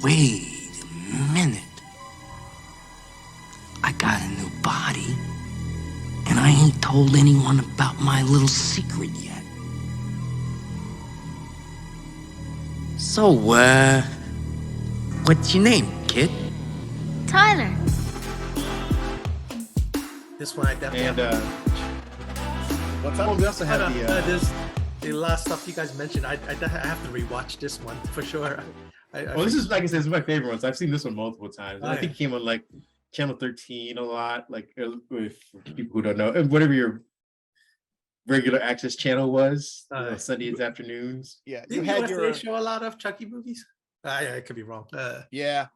Wait a minute. I got a new body, and I ain't told anyone about my little secret yet. So, what's your name, kid? Tyler. This one I definitely what's up? Well, we also have the last stuff you guys mentioned. I have to rewatch this one for sure. This is, like I said, this is my favorite one. So I've seen this one multiple times. I think it came on like Channel 13 a lot, like with people who don't know, and whatever your regular access channel was, Sundays afternoons. Yeah, you had USA show a lot of Chucky movies. I could be wrong. Yeah,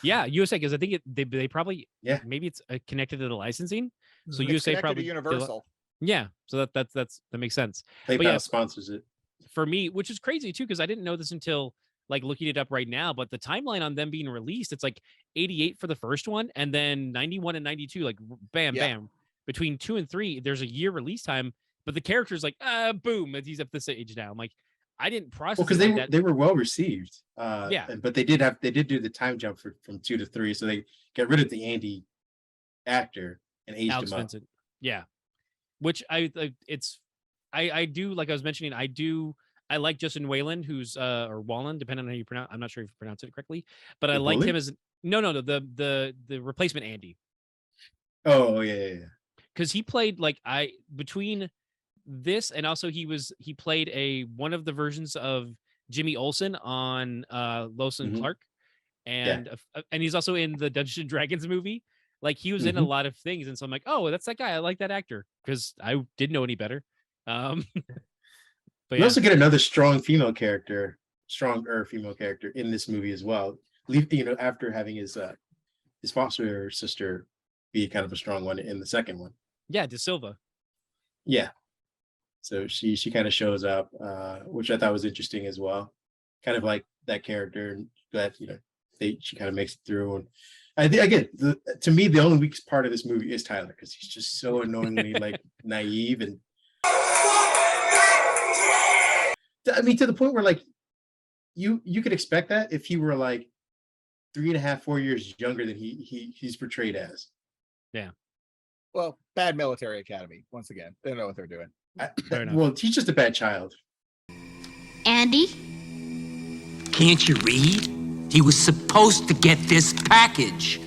USA, because I think they probably maybe it's connected to the licensing. So it's USA probably to Universal. Yeah, so that makes sense. PayPal sponsors it for me, which is crazy too, because I didn't know this until like looking it up right now. But the timeline on them being released, it's like 88 for the first one, and then 91 and 92, like bam. Between 2 and 3, there's a year release time, but the character's like, boom, he's up this age now. I'm like, I didn't process because they were well received. But they did do the time jump from 2 to 3, so they got rid of the Andy actor and aged Alex him up. Vincent. Yeah, which I do, like I was mentioning, I like Justin Whalen, who's or Wallen, depending on how you pronounce. I'm not sure if you pronounce it correctly, but I liked him as the replacement Andy. Oh yeah. Because he played between this and also he played one of the versions of Jimmy Olsen on Lois and Clark, and he's also in the Dungeons and Dragons movie. Like he was in a lot of things, and so I'm like, oh, that's that guy. I like that actor because I didn't know any better. But we also get another stronger female character in this movie as well. After having his foster sister be kind of a strong one in the second one. Yeah, De Silva. Yeah. So she kind of shows up, which I thought was interesting as well. Kind of like that character, and that she kind of makes it through. And I think again, to me, the only weak part of this movie is Tyler, because he's just so annoyingly naive, and I mean to the point where you could expect that if he were 3.5, 4 years younger than he's portrayed as. Yeah. Well, bad military academy. Once again, they don't know what they're doing. Well, he's just a bad child. Andy? Can't you read? He was supposed to get this package.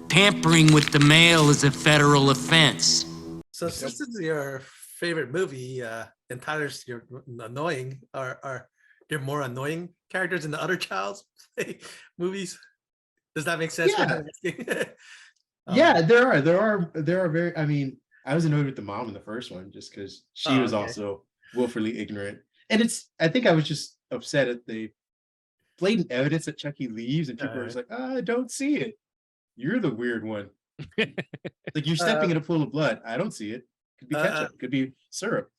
Tampering with the mail is a federal offense. So since this is your favorite movie, and Tyler's your annoying, are there more annoying characters in the other Child's Play movies? Does that make sense? Yeah, there are very. I mean, I was annoyed with the mom in the first one just because she was also willfully ignorant, and I think I was just upset at the blatant evidence that Chucky leaves, and people are just like, I don't see it. You're the weird one. Like you're stepping in a pool of blood. I don't see it. Could be ketchup. Could be syrup.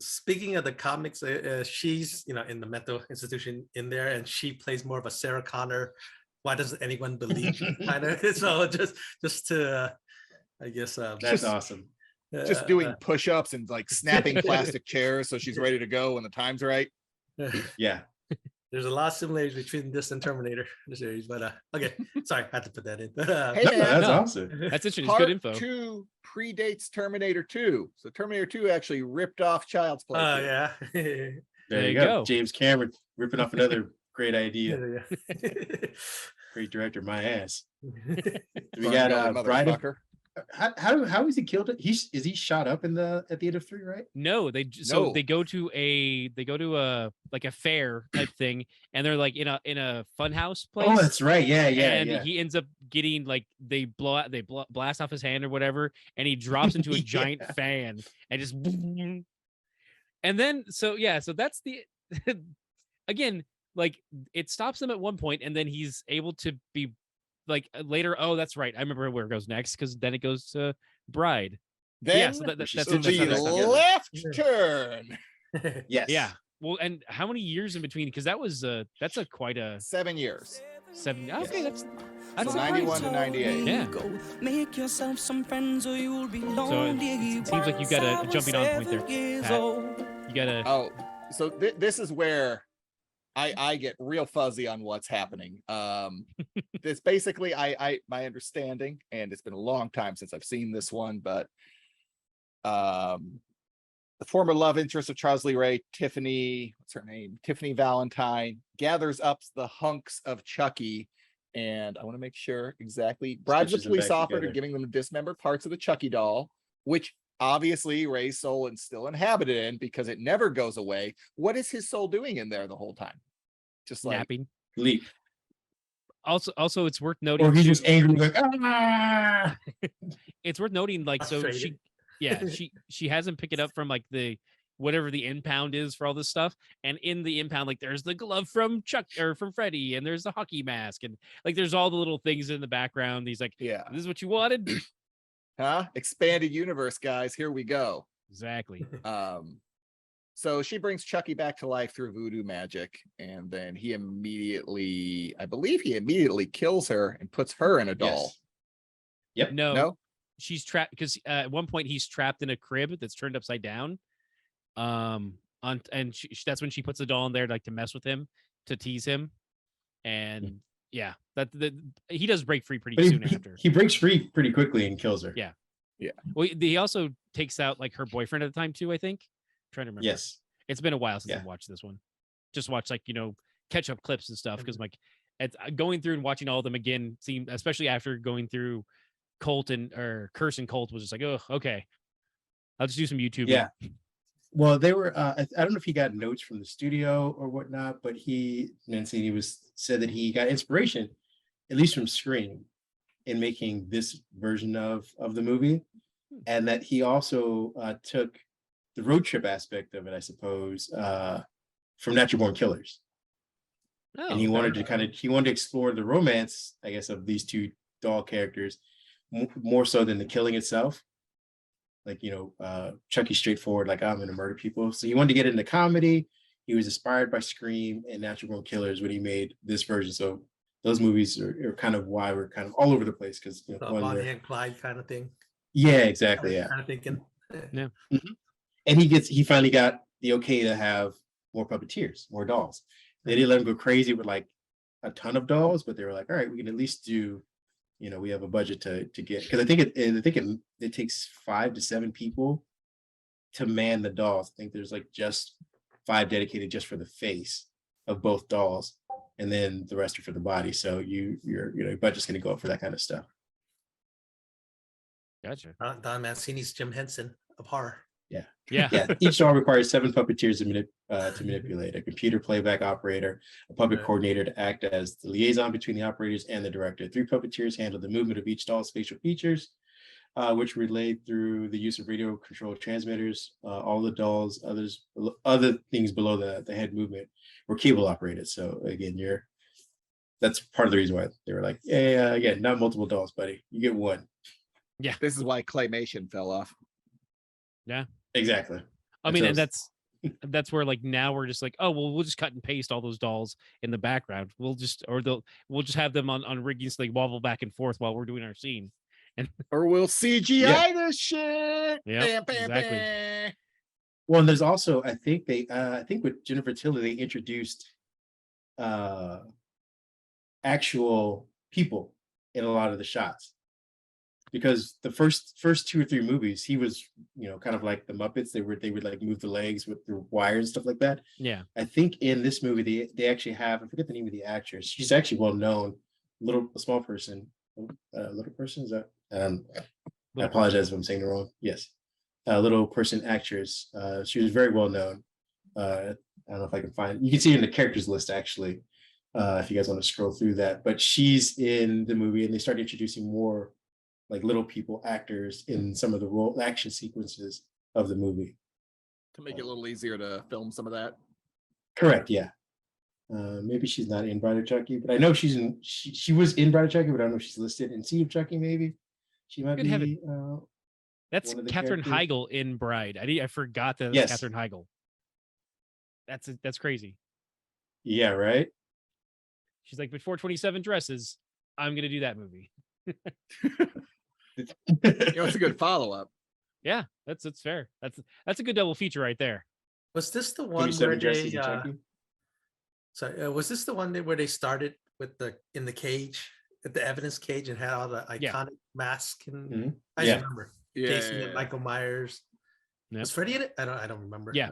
Speaking of the comics, she's in the mental institution in there, and she plays more of a Sarah Connor. Why doesn't anyone believe me? Kind of. So just to, I guess. That's awesome. Just doing push-ups and snapping plastic chairs so she's ready to go when the time's right. Yeah. There's a lot of similarities between this and Terminator, the series, but okay. Sorry, I had to put that in. Hey, that's awesome. That's interesting. Part Good info. 2 predates Terminator 2. So Terminator 2 actually ripped off Child's Play. Oh, yeah. There you go. James Cameron ripping off another great idea. Great director, my ass. We got Bride. How is he killed? Is he shot up at the end of 3, right? No, they go to a fair type thing, and they're in a funhouse place. Oh, that's right. Yeah. He ends up getting they blast off his hand or whatever, and he drops into a giant fan and just boom. And then so that's the again, it stops him at one point, and then he's able to be later. Oh, that's right. I remember where it goes next, because then it goes to Bride. Then that's the left turn. Yes. Yeah. Well, and how many years in between? Because that's quite a 7 years. 7. Okay, that's so 91 to 98. Yeah. Make yourself some friends or you'll be lonely. So it seems like you got a jumping on point there, Pat. You got a. Oh, so this is where I get real fuzzy on what's happening. This basically I my understanding, and it's been a long time since I've seen this one, but the former love interest of Charles Lee Ray, Tiffany, what's her name? Tiffany Valentine, gathers up the hunks of Chucky, and I want to make sure exactly, bribes a Stitches them police back officer together. to giving them the dismembered parts of the Chucky doll, which obviously Ray's soul is still inhabited in because it never goes away. What is his soul doing in there the whole time? Just like Napping. Leap. Also, it's worth noting. Or he's too- just angry, like, ah! It's worth noting, like, so Frustrated. she hasn't picked it up from like the whatever the impound is for all this stuff, and in the impound, like, there's the glove from Chuck or from Freddy, and there's the hockey mask, and like there's all the little things in the background. He's like, yeah, this is what you wanted. huh? Expanded universe, guys. Here we go. Exactly. So she brings Chucky back to life through voodoo magic, and then he immediately, I believe he immediately kills her and puts her in a doll. Yes. Yep. No, she's trapped because at one point he's trapped in a crib that's turned upside down. That's when she puts the doll in there like to mess with him, to tease him, and yeah, he does break free pretty But soon after. he breaks free pretty quickly and kills her. Yeah. Well, he also takes out like her boyfriend at the time too, I think. I'm trying to remember. Yes. It's been a while since Yeah. I've watched this one. Just watch like, catch up clips and stuff, because like it's going through and watching all of them again seemed, especially after going through Colt or Curse and Colt, was just like, oh, okay, I'll just do some YouTube. Yeah. Well, they were. I don't know if he got notes from the studio or whatnot, but Mancini said that he got inspiration, at least from Scream, in making this version of the movie, and that he also took the road trip aspect of it, I suppose, from Natural Born Killers. Oh, And he wanted to explore the romance, I guess, of these two doll characters more so than the killing itself. Like, Chucky's straightforward, like, I'm gonna murder people. So he wanted to get into comedy. He was inspired by Scream and Natural Born Killers when he made this version. So those movies are kind of why we're kind of all over the place, because Bonnie and Clyde kind of thing. Yeah, exactly. Yeah. Kind of thinking. Yeah. Mm-hmm. And he finally got the okay to have more puppeteers, more dolls. They didn't let him go crazy with like a ton of dolls, but they were like, all right, we can at least do, we have a budget to get, because I think it takes 5 to 7 people to man the dolls. I think there's like just 5 dedicated just for the face of both dolls, and then the rest are for the body. So your budget's going to go up for that kind of stuff. Gotcha. Don Mancini's Jim Henson of horror. Yeah. Each doll requires 7 puppeteers to manipulate: a computer playback operator, a puppet coordinator to act as the liaison between the operators and the director. 3 puppeteers handle the movement of each doll's facial features, which relayed through the use of radio controlled transmitters. All the dolls, other things below the head movement, were cable operated. So again, that's part of the reason why they were like, yeah, again, not multiple dolls, buddy. You get 1. Yeah. This is why claymation fell off. Yeah. Exactly. I mean, and that's where like now we're just like, oh well, we'll just cut and paste all those dolls in the background. We'll just have them on rigging so they wobble back and forth while we're doing our scene. And or we'll CGI this shit. Yeah, exactly. Well, and there's also, I think with Jennifer Tilly, they introduced actual people in a lot of the shots, because the first 2 or 3 movies, he was, kind of like the Muppets. They would like move the legs with the wires and stuff like that. Yeah. I think in this movie they actually have, I forget the name of the actress. She's actually well known. A small person. Little person, is that? I apologize if I'm saying it wrong. Yes. Little person actress. She was very well known. I don't know if I can find. You can see it in the characters list actually, if you guys want to scroll through that. But she's in the movie, and they started introducing more like little people actors in some of the action sequences of the movie to make it a little easier to film some of that. Correct. Yeah. Maybe she's not in Bride of Chucky, but I know she was in Bride of Chucky, but I don't know if she's listed in Seed of Chucky. Maybe she might be. That's Katherine Heigl in Bride. I forgot that. Yes. Katherine Heigl. That's crazy. Yeah. Right. She's like, before 27 dresses, I'm gonna do that movie. It's a good follow-up. Yeah, that's fair. That's a good double feature right there. Was this the one where 27 dresses they in Chucky? So was this the one where they started with in the cage, at the evidence cage, and had all the iconic mask? And Mhm. I Yeah. just remember Yeah, Jason yeah, and yeah. Michael Myers. Yep. Was Freddy in it? I don't remember. Yeah.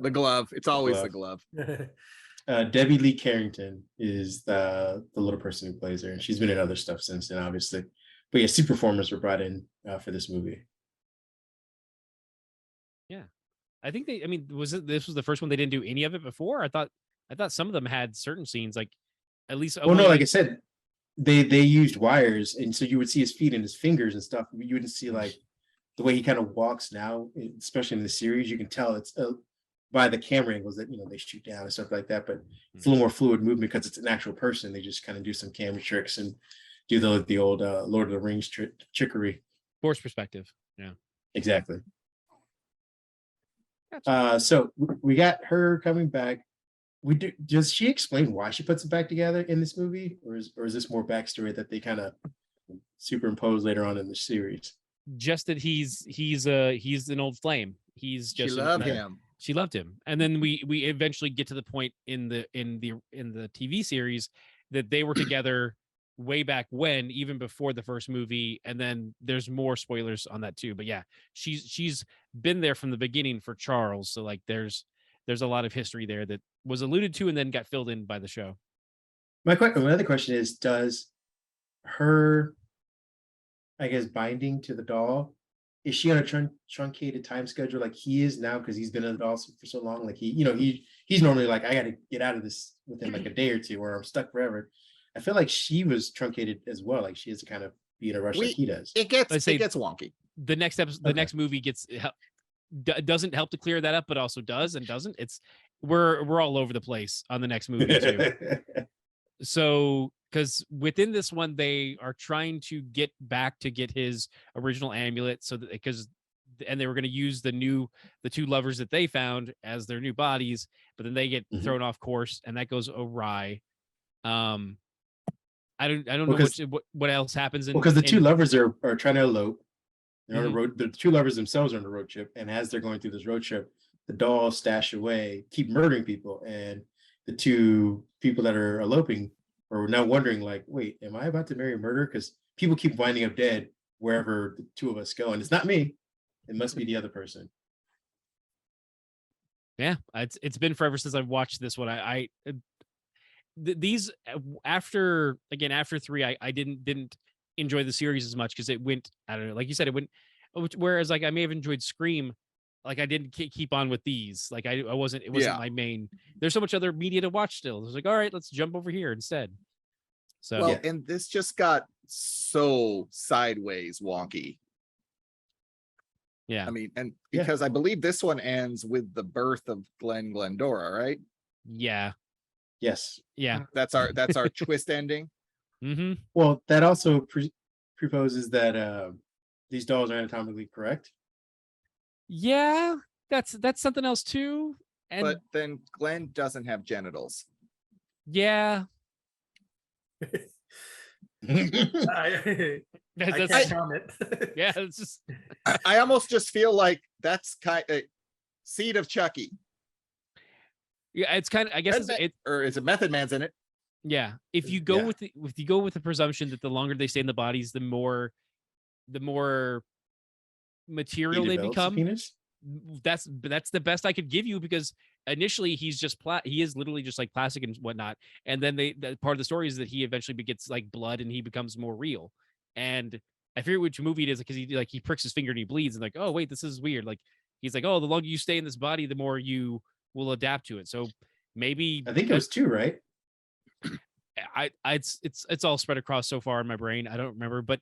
The glove. It's always the glove. glove. Debbie Lee Carrington is the little person who plays her, and she's been in other stuff since then, obviously. But yeah, two performers were brought in for this movie. Yeah, I think I mean, this was the first one they didn't do any of it before? I thought some of them had certain scenes, like at least. Well, no, like I said, they used wires, and so you would see his feet and his fingers and stuff. You wouldn't see like the way he kind of walks now, especially in the series. You can tell it's by the camera angles that they shoot down and stuff like that. But it's a little more fluid movement because it's an actual person. They just kind of do some camera tricks and do the old Lord of the Rings trickery. Force perspective. Yeah, exactly. Gotcha. So we got her coming back. Does she explain why she puts it back together in this movie, or is this more backstory that they kind of superimpose later on in the series? Just that he's an old flame. He's just She loved him. She loved him, and then we eventually get to the point in the TV series that they were together way back when, even before the first movie, and then there's more spoilers on that too. But yeah, she's been there from the beginning for Charles, so like there's a lot of history there that was alluded to and then got filled in by the show. My other question is, does her, I guess, binding to the doll, is she on a truncated time schedule like he is now because he's been in the doll for so long? Like he's normally like, I got to get out of this within like a day or two, or I'm stuck forever. I feel like she was truncated as well. Like she has to kind of be in a rush like he does. It gets wonky. The next episode, the next movie doesn't help to clear that up, but also does and doesn't. We're all over the place on the next movie too. So, because within this one, they are trying to get his original amulet, so that and they were going to use the two lovers that they found as their new bodies, but then they get thrown off course, and that goes awry. I don't know what else happens because the two lovers are trying to elope. They're on a road. The two lovers themselves are on a road trip, and as they're going through this road trip, the dolls stash away, keep murdering people, and the two people that are eloping are now wondering, like, wait, am I about to marry a murderer? Because people keep winding up dead wherever the two of us go, and it's not me. It must be the other person. Yeah, it's been forever since I've watched this one. These after 3, I didn't enjoy the series as much because it went, I don't know, like you said, it went. Whereas like I may have enjoyed Scream, like I didn't keep on with these. Like it wasn't my main. There's so much other media to watch still. I was like, all right, let's jump over here instead. So and this just got so sideways wonky. Yeah, I mean, and because I believe this one ends with the birth of Glendora, right? Yeah. Yes. Yeah. That's our twist ending. Mm-hmm. Well, that also proposes that these dolls are anatomically correct. Yeah, that's something else too. And but then Glenn doesn't have genitals. Yeah. I can't comment. Yeah, it's just. I almost just feel like that's kind of seed of Chucky. Yeah, it's kind of. I guess or is it Method Man's in it? Yeah, if you go with the presumption that the longer they stay in the bodies, the more material they become. That's the best I could give you, because initially he's just he is literally just like plastic and whatnot, and then part of the story is that he eventually gets like blood and he becomes more real. And I forget which movie it is, because he pricks his finger and he bleeds, and like, oh wait, this is weird. Like he's like, oh, the longer you stay in this body, the more you will adapt to it. So maybe I think it was 2, right? It's all spread across so far in my brain. I don't remember, but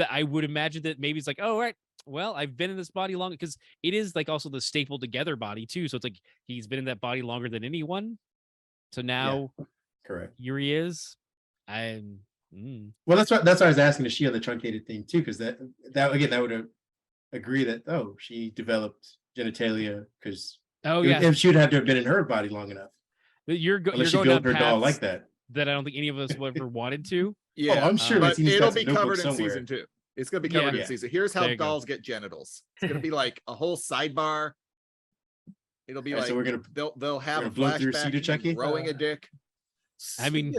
I would imagine that maybe it's like, oh, right, well, I've been in this body long, because it is like also the stapled together body too. So it's like he's been in that body longer than anyone. So now, correct. Here he is. Well, that's why I was asking, is she on the truncated thing too? Because that again, that would agree that she developed genitalia, because if she would have to have been in her body long enough. You're going down her doll like that I don't think any of us would ever wanted to. Yeah, I'm sure, but it'll be covered in season 2. It's going to be covered in season. Here's how there dolls get genitals. It's going to be like a whole sidebar. It'll be Alright, like so we're gonna they'll have a gonna blow through flashback Cedar to Chucky? him growing a dick. I mean-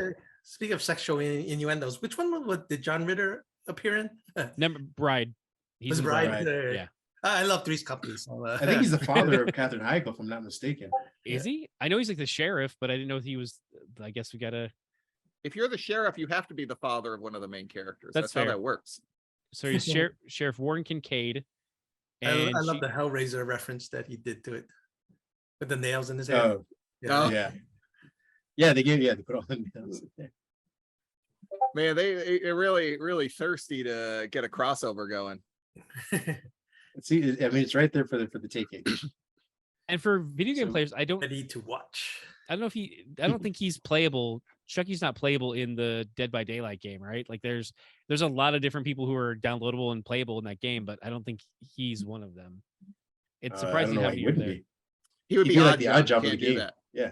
speaking of sexual innuendos, which one did John Ritter appear in? Number Bride. He's Was in Bride? Bride. Yeah. I love Three's Company. So, I think he's the father of Catherine Heigl, if I'm not mistaken. Is he? I know he's like the sheriff, but I didn't know if he was. I guess we gotta. If you're the sheriff, you have to be the father of one of the main characters. That's That's how fair. that works. So he's Sheriff Warren Kincaid. I And love she- the Hellraiser reference that he did to it with the nails in his hair. Oh, Oh. yeah. They put all the nails in there. Man, they're really thirsty to get a crossover going. See, I mean, it's right there for the taking. and for video game So- players, I don't Ready to watch. I don't think he's playable. Chucky's not playable in the Dead by Daylight game, right? Like there's a lot of different people who are downloadable and playable in that game, but I don't think he's one of them. It's I don't surprising know how why he you're wouldn't there. be. He would He'd be be like odd the job. odd job of Can't the do game. that. Yeah.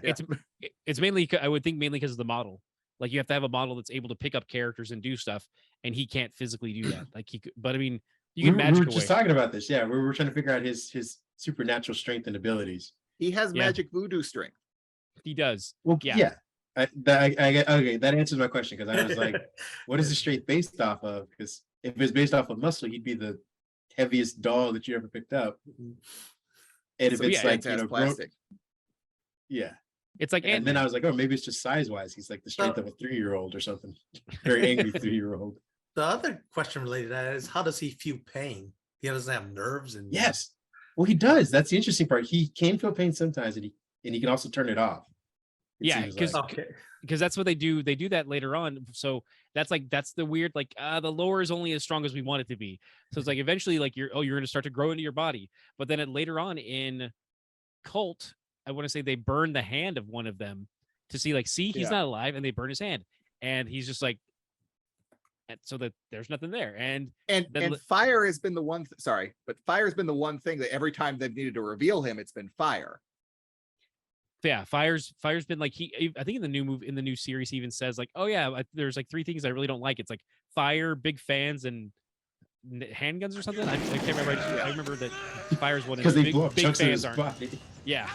It's mainly I would think mainly because of the model. Like you have to have a model that's able to pick up characters and do stuff, and he can't physically do that. Like he could, but I mean, you can we magic were away. just talking about this. Yeah, we were trying to figure out his supernatural strength and abilities. He has Yeah. magic voodoo strength. He does. Well, Yeah. yeah. Okay, that answers my question because I was like, what is the strength based off of? Because if it's based off of muscle, he'd be the heaviest doll that you ever picked up. And if So, it's yeah, like, It's as grown- plastic. yeah. It's like And then I was like, oh, maybe it's just size wise. He's like the strength of a 3-year-old or something. Very angry 3-year-old. The other question related to that is how does he feel pain? He doesn't have nerves and Yes. Well, he does. That's the interesting part. He can feel pain sometimes, and he can also turn it off. it Yeah, seems 'cause- like. Okay. because that's what they do. They do that later on. So that's the weird like the lower is only as strong as we want it to be. So it's like eventually like you're going to start to grow into your body. But then later on in Cult, I want to say they burn the hand of one of them to see like he's Yeah. not alive, and they burn his hand, and he's just like, and so that there's nothing there. And And Then fire has been the one. But fire has been the one thing that every time they've needed to reveal him, it's been fire. yeah, Fire's been like I think in the new series he even says like, oh yeah, there's like 3 things I really don't like. It's like fire, big fans, and handguns or something. I can't remember. I remember that Fire's one of Because the they blow up big chunks of fans his aren't. body. Yeah.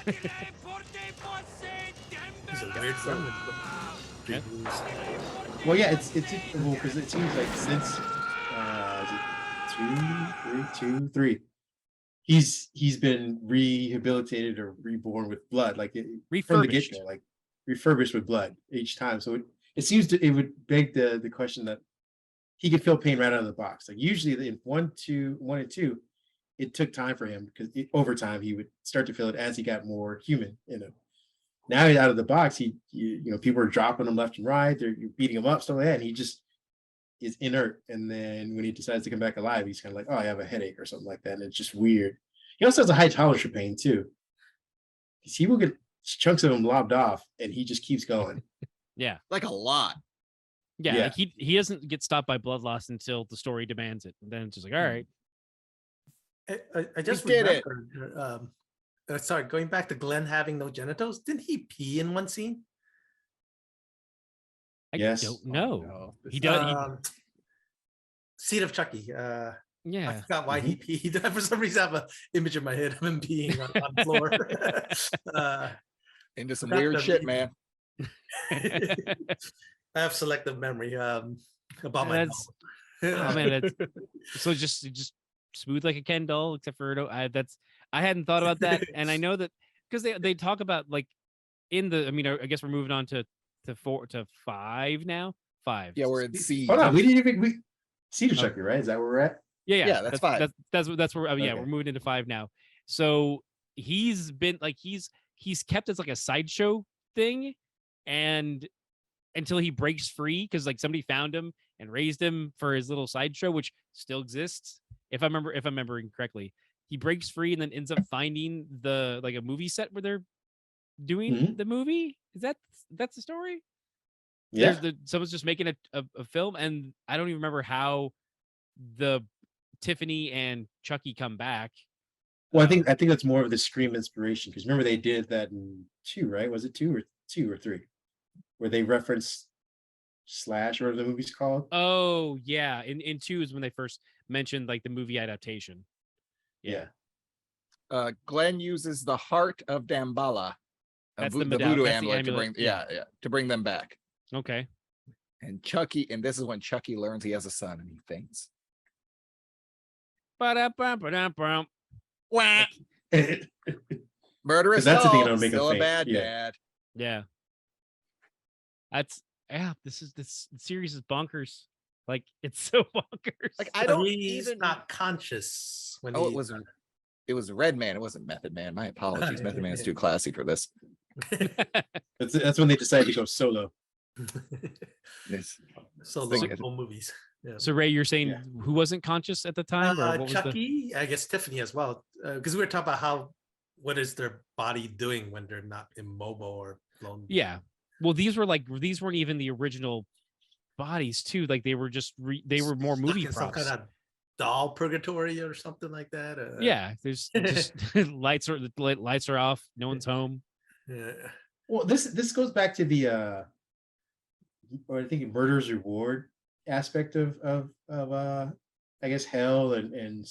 He's a weird film. Yeah. Well, yeah, it's well because it seems like since is it 2, 3, he's been rehabilitated or reborn with blood, like from the Refurbished. get-go, like refurbished with blood each time. So it seems it would beg the question that he could feel pain right out of the box. Like usually in 1 and 2, it took time for him because over time he would start to feel it as he got more human in him. Now he's out of the box. People are dropping him left and right. You're beating him up, stuff like that, and he just is inert. And then when he decides to come back alive, he's kind of like, oh, I have a headache or something like that. And it's just weird. He also has a high tolerance for pain too. Because he will get chunks of him lobbed off, and he just keeps going. Yeah. Like a lot. Yeah. Yeah. Like he doesn't get stopped by blood loss until the story demands it. And then it's just like, all right. I just did it. remembered. Sorry, going back to Glenn having no genitals, didn't he pee in one scene? I Yes. don't know. no. He does. Seed of Chucky. I Yeah. forgot why he peed. For some reason, I have an image in my head of him peeing on the floor. Into some Forgot weird to shit, read. man. I have selective memory about my That's- Oh man, so just smooth like a Ken doll, except for I hadn't thought about that, and I know that because they talk about like in the. I mean, I guess we're moving on to 4 to 5 now. 5. Yeah, we're in C. Hold on, we didn't even Cedar Chucky, right? Is that where we're at? Yeah, that's 5. That's where. Yeah, Okay. we're moving into 5 now. So he's been like he's kept as like a sideshow thing, and until he breaks free because like somebody found him and raised him for his little sideshow, which still exists. If I'm remembering correctly, he breaks free and then ends up finding the like a movie set where they're doing the movie. That's the story? Yeah. Someone's just making a film, and I don't even remember how the Tiffany and Chucky come back. Well, I think that's more of the Scream inspiration because remember they did that in 2, right? Was it 2 or 3, where they referenced Slash or whatever the movie's called? Oh yeah, in 2 is when they first mentioned like the movie adaptation. Yeah. Glenn uses the heart of Damballa, That's the the voodoo that's the amulet to amulet, bring, to bring them back. Okay. And Chucky, and this is when Chucky learns he has a son and he faints. Ba-da-bum-ba-dum-bum. Wah! Because Murderous that's the thing doll, that'll make him still a faint. bad Yeah. dad. Yeah. This series is bonkers. Like, it's so bonkers. Like I But don't he's even. not conscious when Oh, he. it was Red Man. It wasn't Method Man. My apologies. Method Man's too classy for this. That's when they decided to go solo. Yes. So Think- those movies. Yeah. So Ray, you're saying Yeah. who wasn't conscious at the time, or what was the? Chucky, I guess Tiffany as well, because we were talking about what is their body doing when they're not immobile or blown. Yeah. Well, these weren't even the original bodies too. Like they were just they were more Stuck movie in some props. kind of doll purgatory or something like that. Yeah, there's just lights are off. No one's home. Yeah. Well, this goes back to the or I think murder's reward aspect of I guess hell and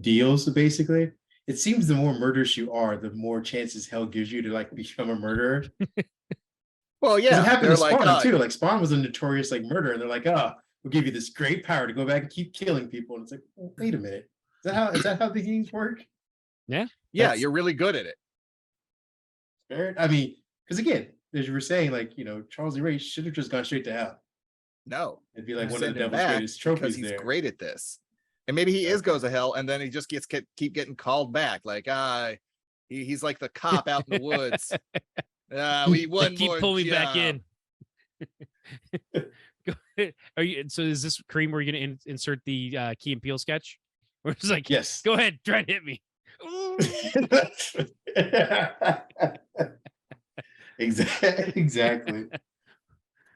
deals. Basically, it seems the more murderous you are, the more chances hell gives you to like become a murderer. Well, 'Cause yeah, it happened to they're like, Spawn too. Like Spawn was a notorious like murderer, and they're like, "Oh, we'll give you this great power to go back and keep killing people." And it's like, well, wait a minute, is that how the games work? yeah, That's- you're really good at it. Fair? I mean, because again, as you were saying, like Charles Lee Ray should have just gone straight to hell. No, It'd be like one of send the him devil's back greatest because trophies he's there. great at this. And maybe he goes to hell, and then he just keep getting called back. Like he's like the cop out in the woods. We one Keep more pulling me back job. in. Go ahead. Are you? So is this Kareem? Where you gonna insert the Key and Peele sketch? Where it's like, Yes. go ahead, try and hit me. Exactly.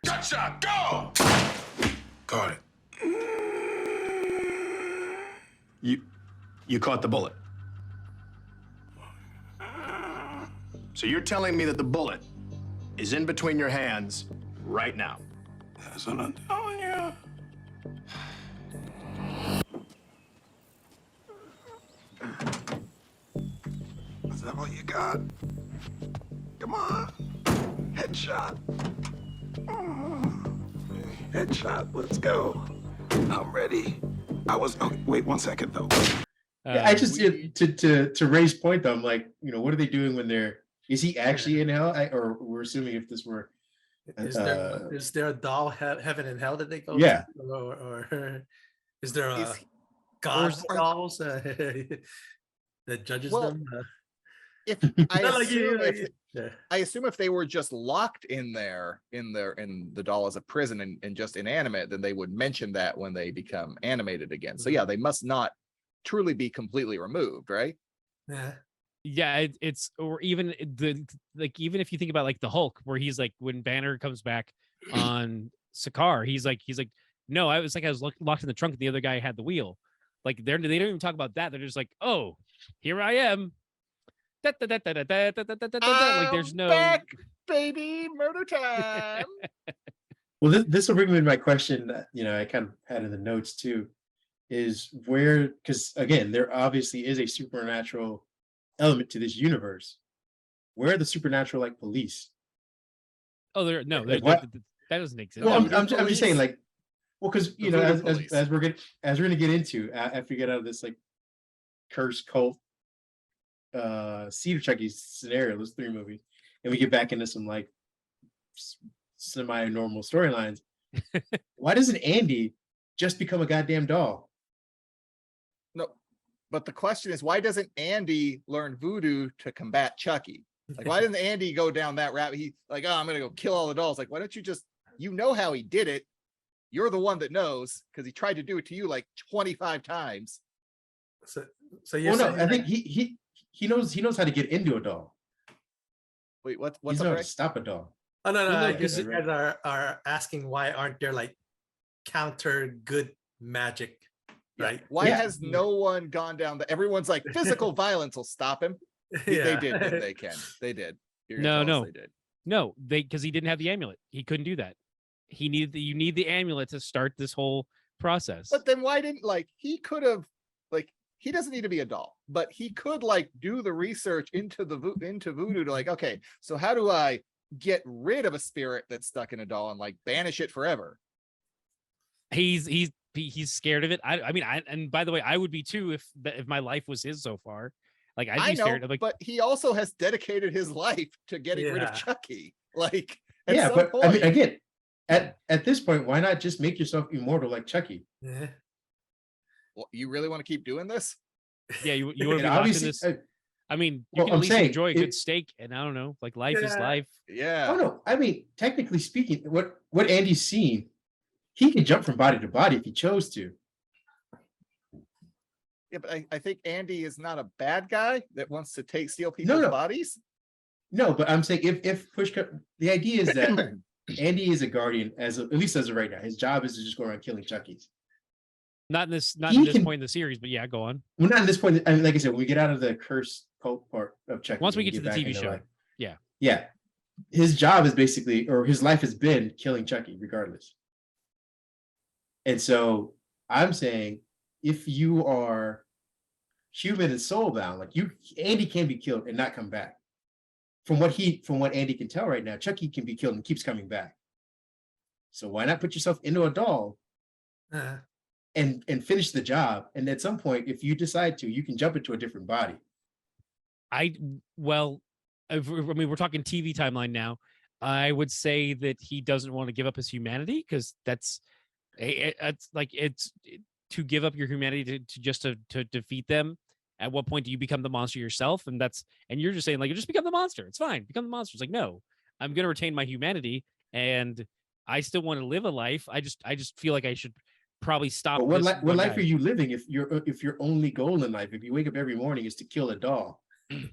Gut shot, go! Got it. You caught the bullet. So you're telling me that the bullet is in between your hands right now? That's what I'm telling you. Is that all you got? Come on. Headshot. Headshot, let's go. I'm ready. Wait 1 second though. Yeah, I just to Ray's point though, I'm like, what are they doing when is he actually in hell? Or we're assuming if this were Is there a doll heaven and hell that they go Yeah. to? Or is there a Is- God or- dolls that judges Well, them? If I Not like you, assume like- if yeah. I assume if they were just locked in the doll as a prison and just inanimate, then they would mention that when they become animated again. So yeah, they must not truly be completely removed, right? Yeah. Yeah, it's or even even if you think about like the Hulk, where he's like when Banner comes back on Sakaar, he's like, no, I was locked in the trunk and the other guy had the wheel. Like they don't even talk about that. They're just like, oh, here I am. Like there's no back, baby, murder time. Well, this will bring me to my question that I kind of had in the notes too, is because again, there obviously is a supernatural element to this universe. Where are the supernatural like police? Oh, Like, that doesn't exist. Well, Voodoo I'm just saying, police. like, well, because The voodoo police. as we're gonna get into after we get out of this like cursed cult Cedar Chucky scenario, those 3 movies, and we get back into some like semi-normal storylines. Why doesn't Andy just become a goddamn doll? No, but the question is, why doesn't Andy learn voodoo to combat Chucky? Like, why doesn't Andy go down that route? He's like, oh, I'm gonna go kill all the dolls. Like, why don't you just, how he did it? You're the one that knows because he tried to do it to you like 25 times. So you're Well, no, saying I think he knows how to get into a doll. Wait, what's He's up, know how Ray? to stop a doll. Oh no, You I know guess that, you right? guys are asking why aren't there like counter good magic, right? Why Yeah. has no one gone down everyone's like physical violence will stop him? They did, didn't they, Ken? They did. You're gonna tell us they did. No, because he didn't have the amulet. He couldn't do that. You need the amulet to start this whole process. But then why didn't he could have he doesn't need to be a doll. but he could like do the research into voodoo to like, okay, so how do I get rid of a spirit that's stuck in a doll and like banish it forever? He's scared of it. I mean, and by the way, I would be too if my life was his so far. Like I'd be scared of, like, but he also has dedicated his life to getting rid of Chucky. Like, yeah, but point, I mean, again, at this point, why not just make yourself immortal like Chucky? Yeah. Well, you really want to keep doing this? Yeah, you want to be watching this. I mean, you can at least enjoy a good steak, and I don't know, like life is life. Yeah. Oh no, I mean, technically speaking, what Andy's seen, he can jump from body to body if he chose to. Yeah, but I think Andy is not a bad guy that wants to steal people's bodies. No, but I'm saying if push comes, the idea is that Andy is a guardian at least as of right now. His job is to just go around killing Chuckies. Not in this point in the series, but yeah, go on. Well, not in this point. I mean, like I said, when we get out of the curse cult part of Chucky, once we get to the TV show, yeah, his job is basically, or his life has been killing Chucky, regardless. And so I'm saying, if you are human and soulbound, like Andy can be killed and not come back. From what Andy can tell right now, Chucky can be killed and keeps coming back. So why not put yourself into a doll and finish the job? And at some point, if you decide to, you can jump into a different body. I mean, we're talking TV timeline now. I would say that he doesn't want to give up his humanity, because it's to give up your humanity to defeat them. At what point do you become the monster yourself? And you're just saying, like, you just become the monster. It's fine. Become the monster. It's like, no, I'm going to retain my humanity, and I still want to live a life. I just feel like I should probably stop. But what life are you living if your only goal in life, if you wake up every morning, is to kill a doll?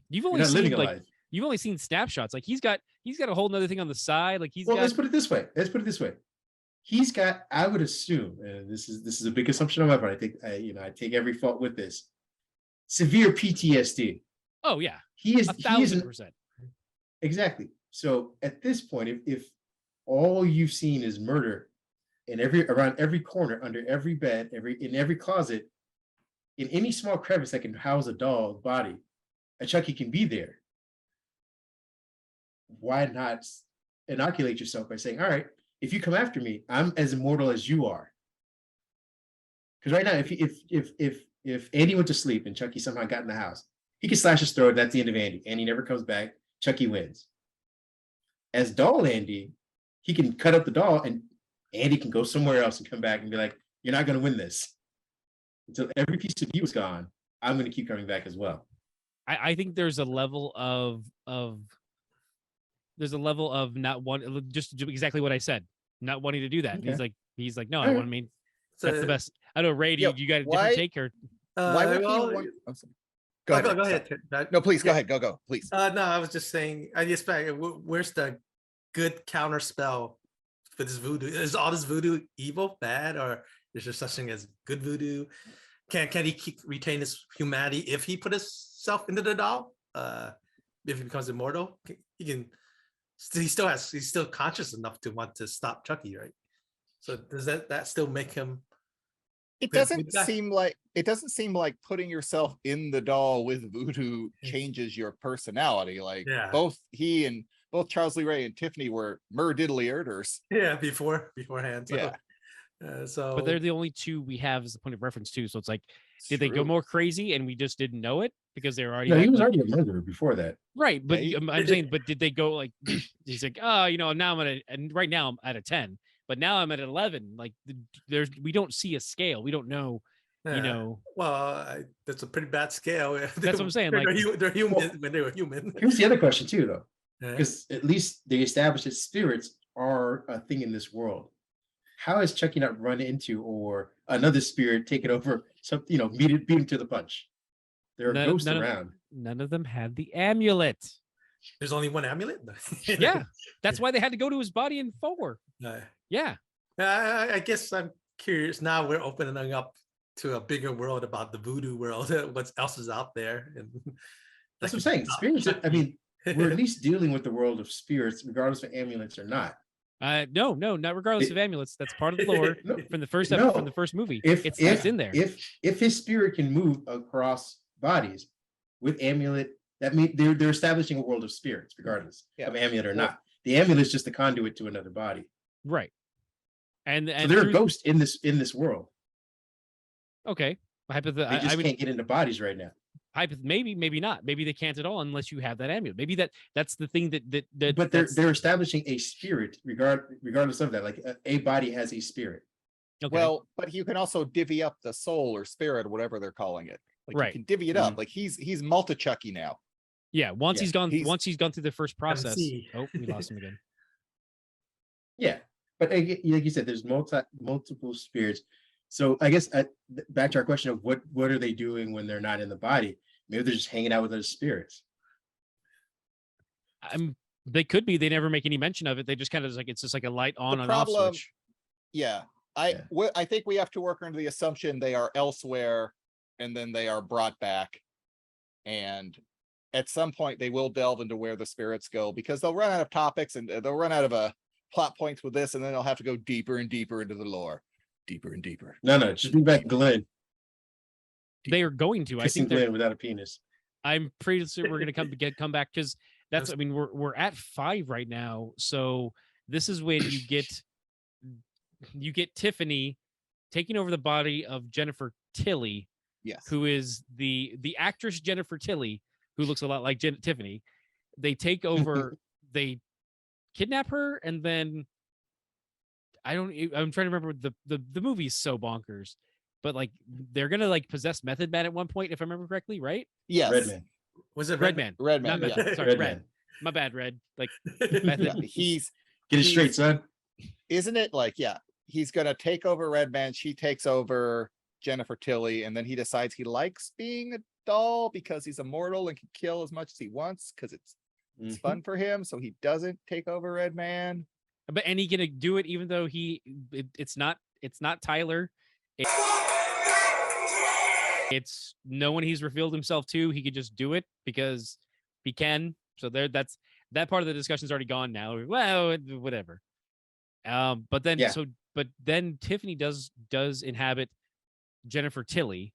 You've only seen snapshots. Like he's got a whole nother thing on the side. Like let's put it this way. He's got, I would assume, and this is a big assumption on my part. I think I take every fault with this. Severe PTSD. Oh yeah, he is 1,000%. Exactly. So at this point, if all you've seen is murder, around every corner, under every bed, in every closet, in any small crevice that can house a doll's body, a Chucky can be there. Why not inoculate yourself by saying, all right, if you come after me, I'm as immortal as you are? Because right now, if Andy went to sleep and Chucky somehow got in the house, he can slash his throat. That's the end of Andy. Andy never comes back. Chucky wins. As doll Andy, he can cut up the doll and Andy can go somewhere else and come back and be like, you're not going to win this. Until every piece of you is gone, I'm going to keep coming back as well. I think there's a level of not wanting, just to do exactly what I said, not wanting to do that. Okay. He's like, no, I want to mean that's the best. I know, Ray, you got a different take, or why would he want? I'm sorry. Go ahead. No, please go ahead. Go, please. No, I was just saying. I just where's the good counter spell for this voodoo? Is all this voodoo evil, bad, or is there such thing as good voodoo? Can he retain his humanity if he put himself into the doll? If he becomes immortal, he can. He's still conscious enough to want to stop Chucky, right? So does that still make him? It doesn't seem like putting yourself in the doll with voodoo changes your personality. Like both Charles Lee Ray and Tiffany were murdiddly-erders. Yeah, beforehand. So, yeah. But they're the only two we have as a point of reference too. So it's like, did they go more crazy and we just didn't know it because they were already? No, he was already a murderer before that. Right, but I'm saying, but did they go like? He's like, now right now I'm at a 10, but now I'm at 11. Like we don't see a scale. We don't know. Well, that's a pretty bad scale. That's what I'm saying. Like they're human when they were human. Here's the other question too, though, because at least they established that spirits are a thing in this world. How has Chucky not run into or another spirit taken over? Something, beat him to the punch. There are ghosts around. None of them had the amulet. There's only one amulet. Yeah, that's why they had to go to his body in 4. Yeah. I guess I'm curious. Now we're opening up to a bigger world about the voodoo world. What else is out there? And that's what I'm saying. Spirits. I mean, we're at least dealing with the world of spirits, regardless of amulets or not. No, not regardless of amulets. That's part of the lore from the first episode, from the first movie. It's in there. If his spirit can move across bodies with amulet. That means they're establishing a world of spirits, regardless of amulet or not. The amulet is just a conduit to another body. Right. And So they're a ghost in this world. Okay. They just can't get into bodies right now. Maybe not. Maybe they can't at all unless you have that amulet. Maybe that's the thing that. But they're establishing a spirit regardless of that. Like a body has a spirit. Okay. Well, but you can also divvy up the soul or spirit or whatever they're calling it. Like Right. you can divvy it up. Like he's multi-Chucky now. Yeah. Once he's gone through the first process. MC. Oh, we lost him again. Yeah, but like you said, there's multiple spirits. So I guess back to our question of what are they doing when they're not in the body? Maybe they're just hanging out with those spirits. They could be. They never make any mention of it. They just kind of it's just like a light on and off switch. Yeah. I think we have to work under the assumption they are elsewhere and then they are brought back. And at some point they will delve into where the spirits go because they'll run out of topics and they'll run out of plot points with this, and then they'll have to go deeper and deeper into the lore. Deeper and deeper. No, just bring back Glenn. They are going to. I think Glenn without a penis. I'm pretty sure we're going to come back because that's. I mean, we're at 5 right now, so this is when you get Tiffany taking over the body of Jennifer Tilly. Yes. Who is the actress Jennifer Tilly, who looks a lot like Tiffany. They take over. They kidnap her, and then I'm trying to remember the movie's so bonkers, but like they're gonna like possess Method Man at one point, if I remember correctly, right? Yes. Redman. Was it Redman? Redman. Not Method. Yeah. Sorry, Redman. Red. My bad, Red. Like Method. Yeah, Get it straight, son. Isn't it like, yeah, he's gonna take over Redman, she takes over Jennifer Tilly, and then he decides he likes being a doll because he's immortal and can kill as much as he wants because it's fun for him, so he doesn't take over Redman. But and he gonna do it even though it's not Tyler. It's no one he's revealed himself to. He could just do it because he can. So that part of the discussion's already gone now. Well, whatever. But then Tiffany does inhabit Jennifer Tilly.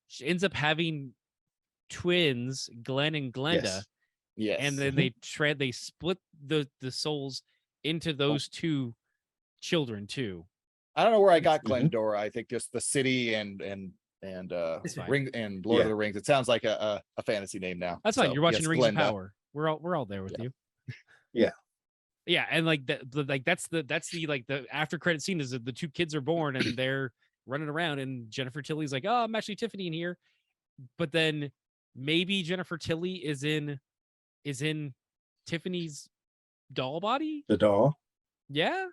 She ends up having twins, Glenn and Glenda. Yes. And then they split the souls into those two children too. I don't know where I got Glendora. I think just the city and Ring and Lord of the Rings. It sounds like a fantasy name now. That's fine. So, You're watching yes, Rings of Glenda. Power. We're all there with you. Yeah. Yeah, and like that's the after credit scene is that the two kids are born and they're running around and Jennifer Tilly's like, oh, I'm actually Tiffany in here. But then maybe Jennifer Tilly is in Tiffany's doll body. The doll. Yeah.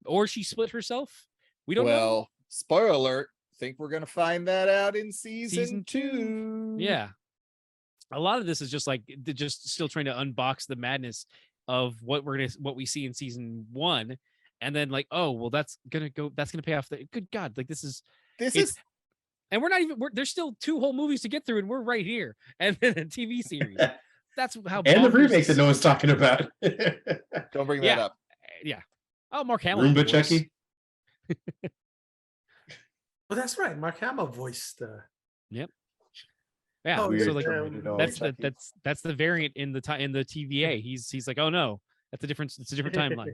Or she split herself. We don't know. Well, spoiler alert. Think we're gonna find that out in season 2. Yeah. A lot of this is just like they're just still trying to unbox the madness of what we see in season 1, and then like, oh well, that's gonna pay off. Good God, like this is, and we're not even. There's still 2 whole movies to get through, and we're right here, and then a TV series. That's how. And the remake that no one's talking about. Don't bring that up. Yeah. Oh, Mark Hamill. Roomba Chucky. Well, that's right. Mark Hamill voiced. Yep. Yeah. Oh, so like Chucky. that's the variant in the TVA. He's like, oh no, it's a different timeline.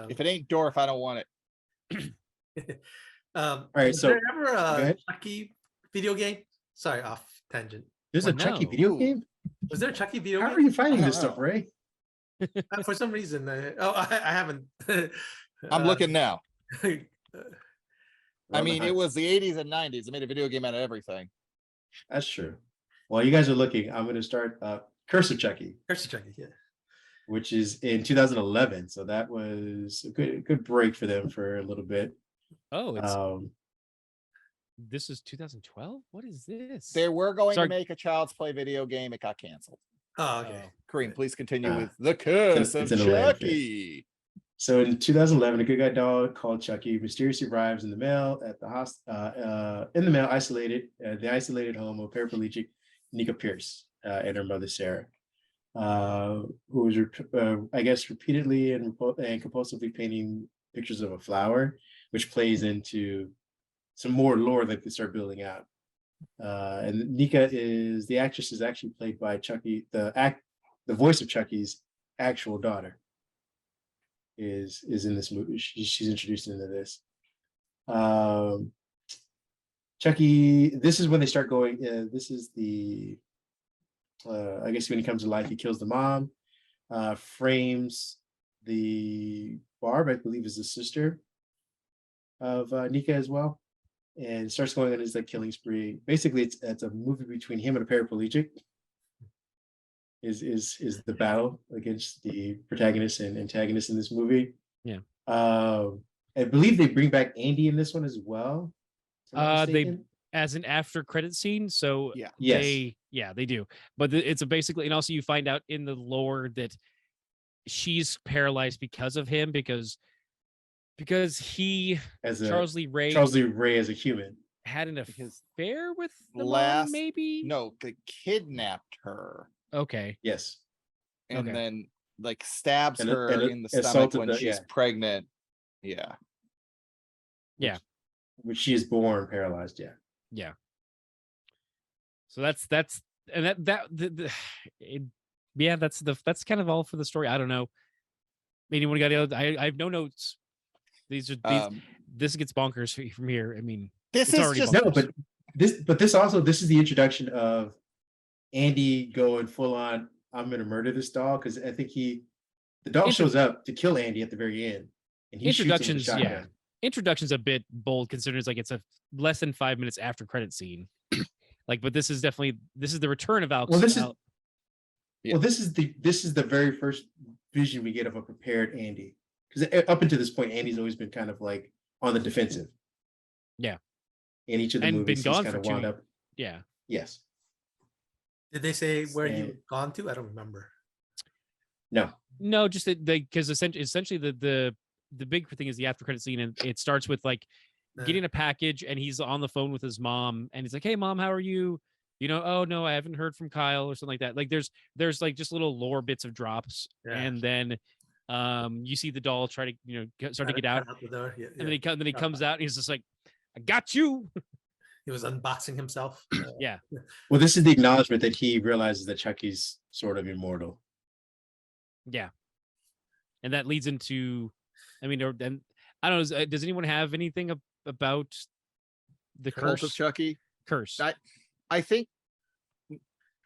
If it ain't Dorf, I don't want it. All right. Was So there ever a Chucky video game? Sorry, off tangent. there's a Chucky video game. Was there a Chucky video How game? are you finding this stuff, Ray? For some reason, I haven't. I'm looking now. I Well, mean, it was the 80s and 90s. They made a video game out of everything. That's true. While you guys are looking, I'm going to start Curse of Chucky, Curse of Chucky, yeah. which is in 2011. So that was a good break for them for a little bit. Oh, this is 2012. What is this? They were going to make a Child's Play video game. It got canceled. Oh, okay. Kareem, please continue with The Curse of Chucky. So in 2011, a good guy doll called Chucky mysteriously arrives in the mail at the isolated the isolated home of paraplegic Nika Pierce and her mother Sarah, who was I guess repeatedly and compulsively painting pictures of a flower, which plays into some more lore that they start building out. And Nika is the actress is actually played by Chucky. The voice of Chucky's actual daughter is in this movie. She's introduced into this. Chucky. This is when they start going. This is the. I guess when he comes to life, he kills the mom, frames the Barb, I believe, is the sister of Nika as well, and starts going on his like killing spree. Basically, it's a movie between him and a paraplegic. Is the battle against the protagonist and antagonist in this movie? Yeah. I believe they bring back Andy in this one as well. if I'm not They mistaken. as an after credit scene. So Yeah. Yes. they do. But it's a basically, and also you find out in the lore that she's paralyzed because of him, because he As a Charles Lee Ray as a human. had an Because affair with the last- mom, maybe. No, they kidnapped her Okay. Yes. and Okay. then like stabs And- her and in the stomach assaulted when the- she's yeah. pregnant. Yeah. When she is born paralyzed. Yeah. So that's that's kind of all for the story. I don't know. Anyone got any other? I have no notes. These this gets bonkers from here. I mean, This it's is already just bonkers. No, but this is the introduction of Andy going full on. I'm gonna murder this doll because I think the doll shows up to kill Andy at the very end, and he shoots him with a Introductions, shotgun. Introduction's a bit bold considering it's like it's a less than 5 minutes after credit scene. But this is the return of Alex. Well, this is Yeah. well, this is the very first vision we get of a prepared Andy, because up until this point, Andy's always been kind of like on the defensive. Yeah. In each of the And movies, been gone he's for kind of 2 wound up. yeah. Yes. Did they say where he And- was gone to? I don't remember. No, just that because essentially the big thing is the after credit scene, and it starts with like getting a package, and he's on the phone with his mom, and he's like, "Hey, mom, how are you? Oh no, I haven't heard from Kyle," or something like that. Like there's like just little lore bits of drops, Yeah. and then you see the doll try to start to get out, the door. Yeah, and then he comes out, and he's just like, "I got you." he was unboxing himself. Yeah. Well, this is the acknowledgement that he realizes that Chucky's sort of immortal. Yeah. And that leads into, I mean, then I don't know. Does anyone have anything about the Cult of curse? Chucky. Curse. I think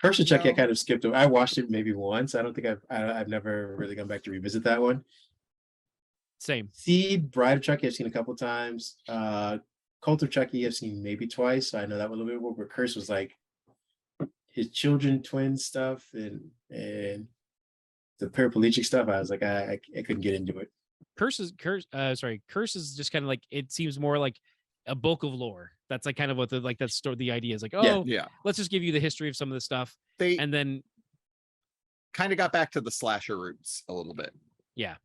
Curse of Chucky, I No. kind of skipped over. I watched it maybe once. I don't think I've never really gone back to revisit that one. Same. Seed, Bride of Chucky, I've seen a couple times. Cult of Chucky, I've seen maybe twice. So I know that one a little bit more. But Curse was like his children, twin stuff, and the paraplegic stuff. I was like, I couldn't get into it. Curse is just kind of like, it seems more like a bulk of lore. That's like kind of what the idea is like, oh, yeah. let's just give you the history of some of the stuff. They And then, kind of got back to the slasher roots a little bit. yeah,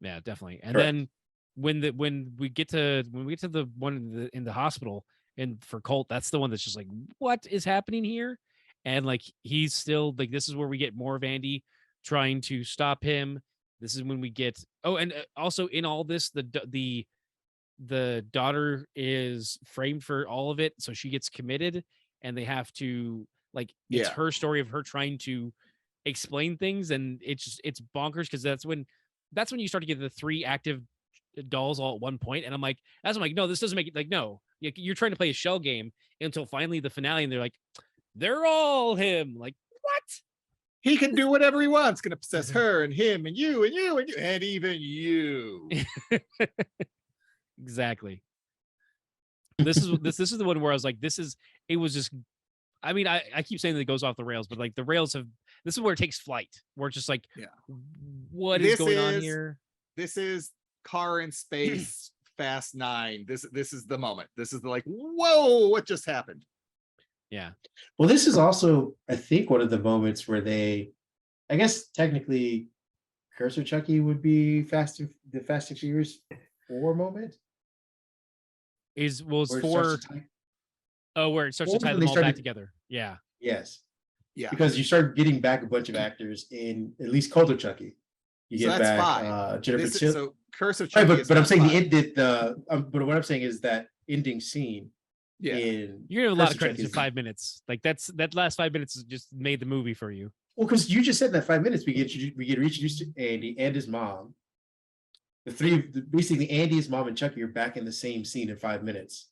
definitely. And Correct. then when we get to the one in the hospital, and for Colt, that's the one that's just like, what is happening here? And like, he's still like, this is where we get more of Andy trying to stop him. This is when we get, and also in all this, the daughter is framed for all of it, so she gets committed, and they have to it's Yeah. her story of her trying to explain things, and it's bonkers because that's when you start to get the 3 active dolls all at one point, and I'm like, no, this doesn't make it, like, no, you're trying to play a shell game until finally the finale, and they're like, they're all him. Like, what? He can do whatever he wants. Gonna possess her and him and you and you and you and even you. Exactly. This is the one where I was like, it was just, I mean, I keep saying that it goes off the rails, but like the rails this is where it takes flight, where it's just like, Yeah. what is This going on is- here? This is Car in Space Fast 9. This is the moment. This is the like, whoa, what just happened? Yeah. Well, this is also, I think, one of the moments where I guess technically, Curse of Chucky would be the Fast and Furious 4 moment. It's where it starts for, to tie- where it starts to Or tie when them they all back started- together. Yeah. Yes, Yeah. because you start getting back a bunch of actors in at least Cult of Chucky. You So get that's back 5. Jennifer This is, Tilly. so Curse of Right, Chucky. is but I'm not saying 5. but what I'm saying is that ending scene Yeah. You're gonna have a lot First of credits in Chucky's- 5 minutes. Like that last 5 minutes just made the movie for you. Well, because you just said in that 5 minutes we get reintroduced to Andy and his mom. Basically Andy, his mom, and Chucky are back in the same scene in 5 minutes,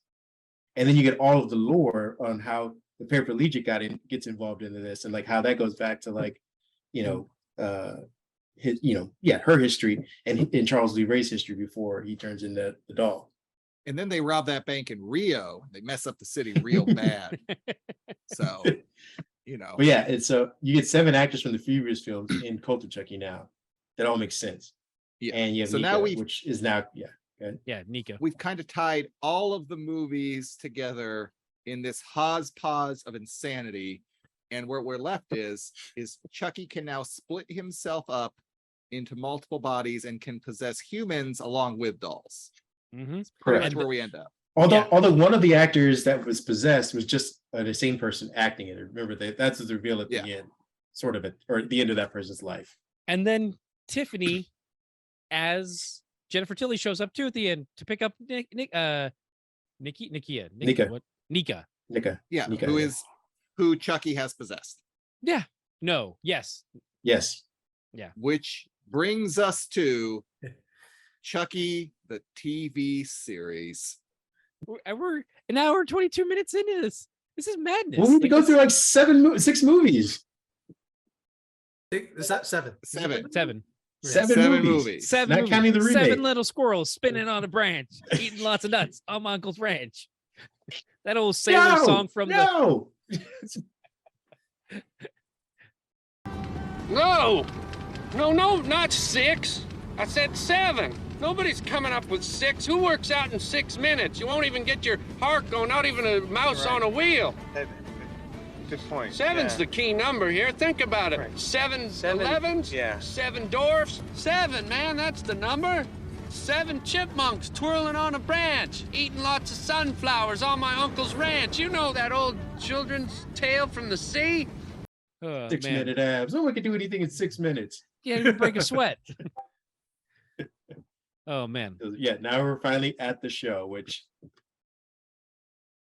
and then you get all of the lore on how the paraplegic gets involved into this, and like how that goes back to like, her history and Charles Lee Ray's history before he turns into the doll. And then they rob that bank in Rio. They mess up the city real bad. So, But yeah, it's you get 7 actors from the previous films in Cult of Chucky now. That all makes sense. Yeah. And you have So Nika, now which is now Yeah, Nika. we've kind of tied all of the movies together in this hodgepodge of insanity. And where we're left is Chucky can now split himself up into multiple bodies and can possess humans along with dolls. Mm-hmm. correct. That's where we end up. Although one of the actors that was possessed was just the same person acting it. Remember that's the reveal at the end, sort of or at the end of that person's life. And then Tiffany, as Jennifer Tilly, shows up too at the end to pick up Nika. Yeah, Nika, who Chucky has possessed. Yeah. No. Yes. Yes. Yeah. Which brings us to Chucky, the TV series. We're an hour and 22 minutes into this. This is madness. Well, we need to go through like 6 movies. Is that 7? Seven. Seven. Seven movies. Seven Not movies. counting the remake. 7 little squirrels spinning on a branch, eating lots of nuts on my uncle's ranch. That old sailor song from No. No, not 6. I said 7. Nobody's coming up with 6. Who works out in 6 minutes? You won't even get your heart going, not even a mouse on a wheel. Good point. 7's the key number here. Think about it. 7 11s? Yeah. 7 dwarfs? 7, man, that's the number. 7 chipmunks twirling on a branch, eating lots of sunflowers on my uncle's ranch. You know that old children's tale from the sea? 6-minute abs. No one can do anything in 6 minutes. Yeah, you break a sweat. Oh man. Yeah, now we're finally at the show, which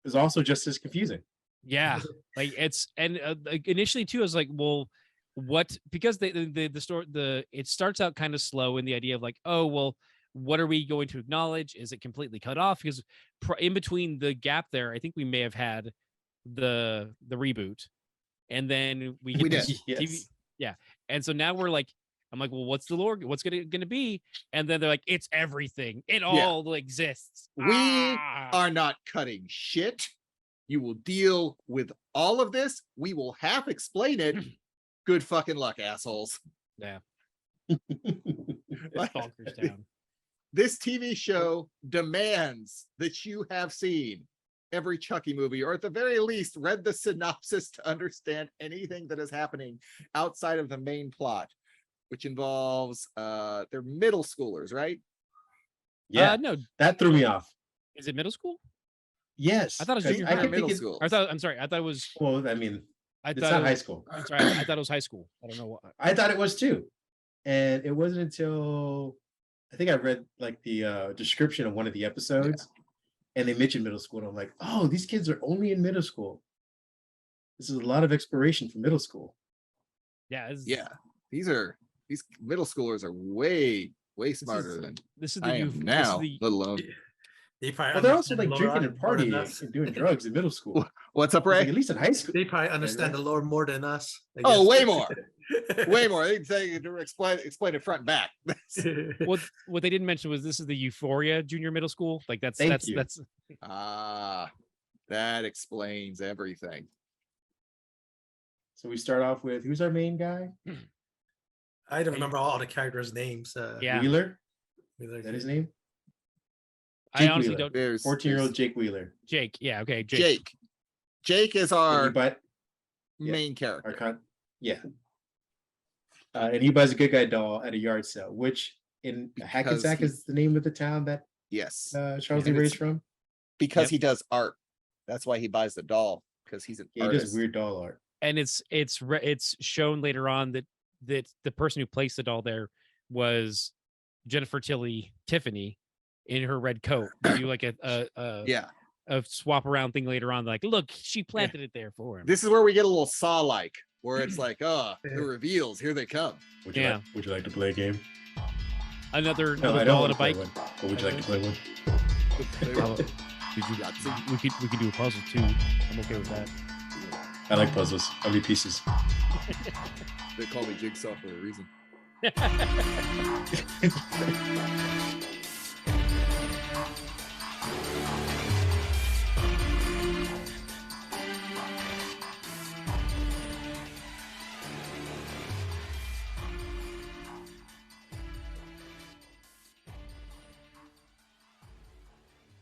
is also just as confusing. Yeah, like it's like initially too, I was like, well, what? Because the story it starts out kind of slow in the idea of like, oh well, what are we going to acknowledge? Is it completely cut off? Because in between the gap there, I think we may have had the reboot, and then we get this TV, yeah, and so now we're like. I'm like, well, what's the lore? What's gonna be? And then they're like, it's everything. It all exists. We are not cutting shit. You will deal with all of this. We will half explain it. Good fucking luck, assholes. Yeah. Bonkers down. This TV show demands that you have seen every Chucky movie, or at the very least, read the synopsis to understand anything that is happening outside of the main plot. Which involves they're middle schoolers, right? Yeah, no, that threw me off. Is it middle school? Yes, I thought it was junior high. Middle school. I'm sorry. I thought it was. Well, I mean, it's thought not it high was, school. I'm sorry. I thought it was high school. I don't know what. I thought it was too, and it wasn't until I think I read like the description of one of the episodes, and they mentioned middle school, and I'm like, oh, these kids are only in middle school. This is a lot of exploration for middle school. Yeah. Yeah. These middle schoolers are way smarter than this is the I am now, let alone. Well, they're also like drinking and partying and doing drugs in middle school. What's up, Ray? Like, at least in high school. They probably understand the lore more than us. I Oh, guess. way more. Way more. They can say explain it front and back. What they didn't mention was this is the Euphoria Junior Middle School. Like that's that explains everything. So we start off with who's our main guy? I don't remember all the characters' names. Yeah. Wheeler. Is that his name? I honestly Wheeler. don't. 14-year-old Jake Wheeler. Jake. Yeah. Okay. Jake is our But main character. And he buys a good guy doll at a yard sale, which in Hackensack is the name of the town that Charles Lee Ray's from. Because he does art. That's why he buys the doll, because he's an artist. He does weird doll art. And it's shown later on that the person who placed the doll there was Jennifer Tilly Tiffany in her red coat. They do like a swap around thing later on. Like, look, she planted it there for him. This is where we get a little Saw like, where it's like, the reveals, here they come. Would you like to play a game? Another I ball don't and a bike. one. But would you like to play one? We could do a puzzle too. I'm okay with that. I like puzzles. How many pieces? They call me Jigsaw for a reason.